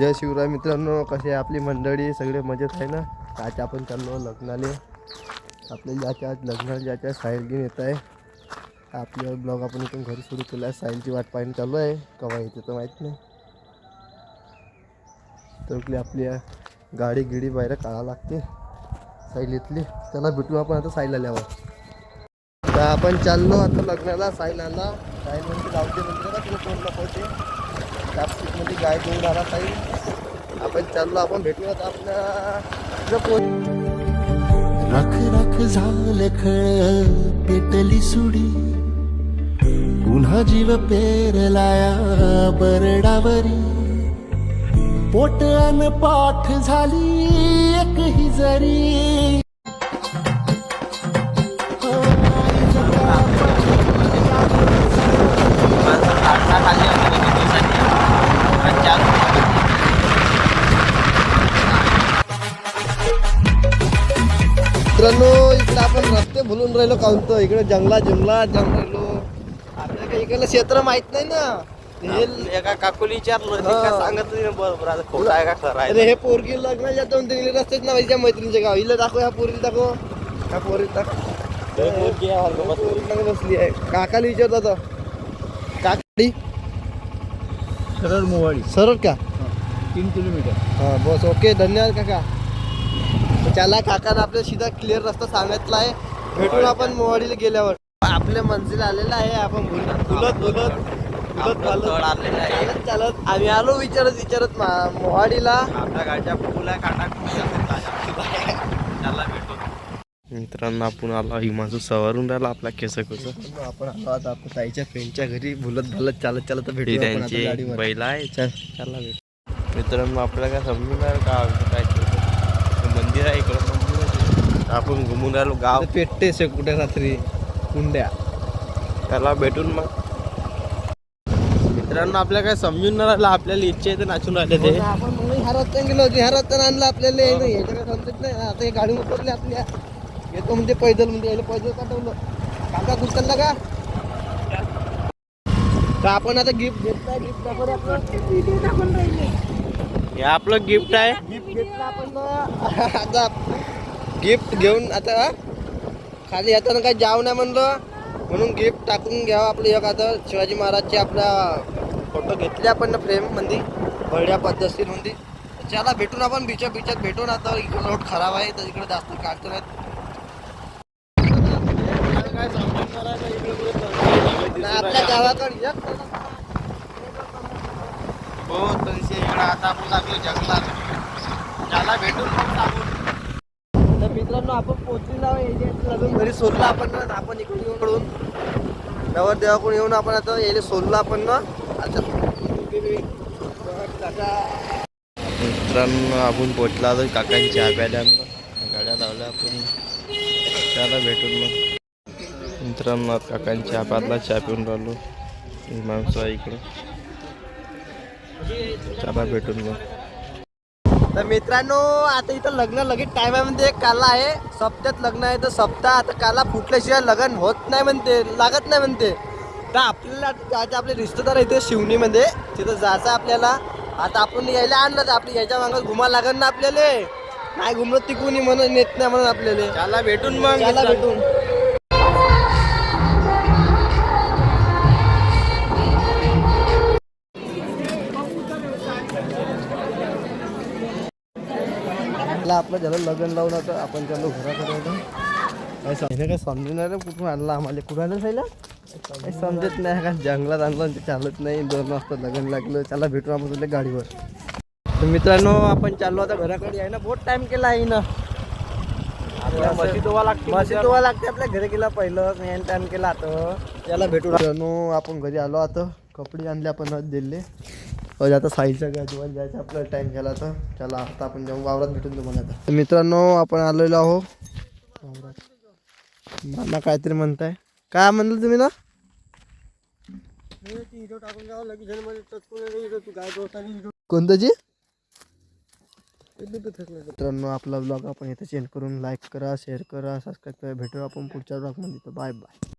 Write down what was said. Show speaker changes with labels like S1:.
S1: जय शिवराय मित्रांनो, कसे आपली मंडळी सगळे मजेत आहे ना. आज आपण चाललो लग्नाले. आपले ज्याच्या आज लग्न ज्याच्या साहिल घेऊन येत आहे. आपल्या ब्लॉग आपण इथून घरी सुरू केला आहे. साहिलची वाट पाहणं चालू आहे, केव्हा येते तर माहीत नाही. तर आपली गाडी गिडी बाहेर काढावं लागते साहिल इथली. त्याला भेटू आपण आता साहिल आल्यावर. तर आपण चाललो आता लग्नाला. साहिल आला. साहिल म्हणजे गावचे मंदिर का तुला फोन दाखवते मध्ये गाय घेऊन आला साहिल. आपण चाललो, आपण भेटूया आपल्या
S2: राख राख झालं खळ पेटली सुडी पुन्हा जीव पेरलाया बरडावरी पोट अन पाठ झाली एक ही जरी
S1: मित्रांनो, इकडे आपण रस्ते भुलून राहिलो. काउंट इकडे जंगलात जाऊन राहिलो. आपल्याला काही इकडलं क्षेत्र माहित नाही ना.
S3: एका काकुली विचारलं सांगत बरोबर खोटा आहे का खरं आहे.
S1: अरे हे पोरगी लग्न जातो रस्तेच ना माझ्या मैत्रिणीच्या गाव. हिला दाखव, ह्या पोरीला दाखव, ह्या पोरीला दाखव. बसली आहे. काकाला विचारतो आता. काकडी
S3: सरळ मोवाडी
S1: सरळ का
S3: 3 किलोमीटर.
S1: हां बस ओके, धन्यवाद काका. त्याला काकाने आपल्या सीधा क्लिअर रस्ता सांगितला आहे. भेटून आपण मोवाडीला गेल्यावर. आपल्या मंजिल आलेला आहे. आपण चालत आम्ही आलो विचारत मोहाडीला.
S3: आपल्या गाडीच्या फुला काटा त्याला भेटू.
S1: मित्रांनो, आपण आलो हिमांशू सवारून राहिला आपला केस आपण आलो आता आपण ताईच्या फ्रेंडच्या घरी भुलत चालत भेटू.
S3: त्यांची बैला आहे.
S1: चला भेट. मित्रांनो, आपल्याला काय समजून का काय मंदिर आहे इकडं. मंदिर आपण घुमून राहिलो. गाव पेटतेस कुठे रात्री कुंड्या. त्याला भेटून मग
S3: मित्रांनो, आपल्याला काय समजून न राहिलं. आपल्याला इच्छा आहे तर नाचून राहिले ते.
S1: आपण ह्या रस्त्याने गेलो होतो. ह्या रस्त्याने आणलं आपल्याला. याच्या काय समजत नाही. आता हे गाडी उतरली आपल्या. येतो म्हणजे पैदल, म्हणजे यायला पैदल काढवलं. काका गुचलला का आपण आता गिफ्ट घेतलाय. गिफ्ट दाखवून
S3: हे आपलं गिफ्ट आहे.
S1: गिफ्ट घेतलं आपण आता. गिफ्ट घेऊन आता खाली येताना काय जाऊ नाही म्हणलं, म्हणून गिफ्ट टाकून घ्यावं आपलं. एक आता शिवाजी महाराजचे आपला फोटो घेतले आपण फ्रेम मध्ये बढिया पद्धतशीर मध्ये. त्याला भेटून आपण बिचात भेटून. आता इकडे रोड खराब आहे तर इकडे जास्त काढतो नाहीत. आपल्या गावाकडे
S3: हो तनसे इकडं आता आपण लागलो जंगलात. त्याला भेटून मग सांगू.
S1: तर मित्रांनो, आपण पोहोचलेलो घरी सोडलं आपण इकडून येऊन नवरदेवाकडून येऊन आपण आता यायला सोडलं आपण ना. मित्रांनो, आपण पोहोचला तर काकांच्या गाड्या लावल्या आपण. त्याला भेटून मग. मित्रांनो, काकांच्या हापातला चहा पिऊन राहिलो. माणसं आहे इकडं. त्याला भेटून मग. तर मित्रांनो, आता इथं लग्न लगेच टाइम आहे म्हणते. काला आहे सप्त्यात लग्न आहे तर सप्ताह आता काला फुटल्याशिवाय लग्न होत नाही म्हणते, लागत नाही म्हणते. तर आपल्याला जायचं, आपले रिश्तेदार इथे शिवणीमध्ये तिथं जायचं आपल्याला. आता आपण यायला आणलं तर आपली याच्या मागं घुमा लागत ना आपल्याला. नाही घुमलं ती कोणी म्हणून येत नाही म्हणून आपल्याला.
S3: त्याला भेटून मग.
S1: त्याला भेटून आपलं झालं लग्न लावून. आता आपण चालू घराकडे. काय समजणार कुठून आणला आम्हाला. कुठं आणलं सायला काही समजत नाही. का जंगलात आणलं ते चालत नाही. 2 वाजता लग्न लागलं. त्याला भेटून आपण तुला गाडीवर. तर मित्रांनो, आपण चाललो आता घराकडे. आहे ना बहुत टाइम केला आहे ना.
S3: मशी धुवा
S1: लागते आपल्या घरी गेला पहिलं. मेन टाइम केला आता. त्याला भेटून मित्रांनो, आपण घरी आलो. आता कपडे आणले आपण दिले. आता साईच्या गाडीवर जायचं आपला टाइम झाला. तर चला आता आपण जाऊन वावरात भेटून तुम्हाला. आता मित्रांनो, आपण आलेलो आहो वावरात. मला काहीतरी म्हणताय. काय म्हणलं तुम्ही ना. कोणतं जी. मित्रांनो, आपला ब्लॉग आपण इथे चेंज करून लाईक करा, शेअर करा, सबस्क्राईब करा. भेटू आपण पुढच्या ब्लॉगमध्ये. तर बाय बाय.